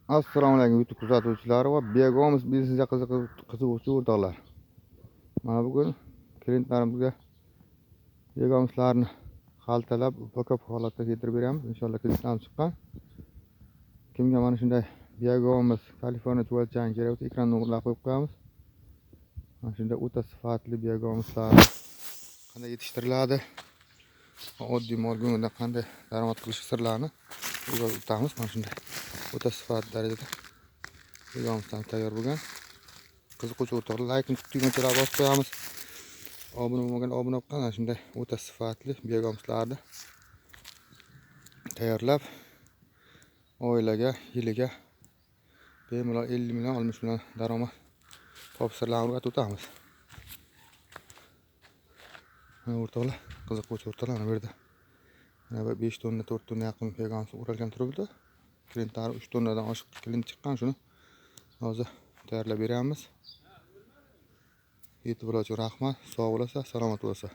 Assalomu alaykum YouTube kuzatuvchilari va Begomiz biznesga qiziquvchi o'rtoqlar. Mana bugun klientlarimizga Begomizlarni xaltalab, ko'p holatda keltirib beramiz. Inshaalloh kliplarimiz chiqqan. Kimga mana shunday Begomiz Kaliforniya tuvalchani kerak bo'lsa, ekran o'rnatib qo'yib qo'yamiz. Mana shunday o'ta sifatli Begomizlar qanday yetishtiriladi, oddiy morgunda qanday daromad qilish sirlarini o'rgatamiz. Mana shunday o'ta sifatli darajada Begomizdan tayyor bo'lgan. Qiziquvchi o'rtoqlar like tugmachalarni bosib qo'yamiz. Obuna bo'lmagan obuna bo'lib qana shunday o'ta sifatli Begomizlarni tayyorlab oilaga, yiliga bemalol 50 million, 60 million daromad topish sirlarini o'rgatib o'tamiz. Mana o'rtoqlar, qiziquvchi o'rtoqlar bu yerda mana 5 tonna, 4 tonna yaqin Begomiz o'ralgan turibdi. Klientlar 3 tonnadan oshiq klient chiqqan, shuni hozir tayyorlab beramiz. Yetti bo'luvchi rahmat, sog' bo'lasa, salomat bo'lsa.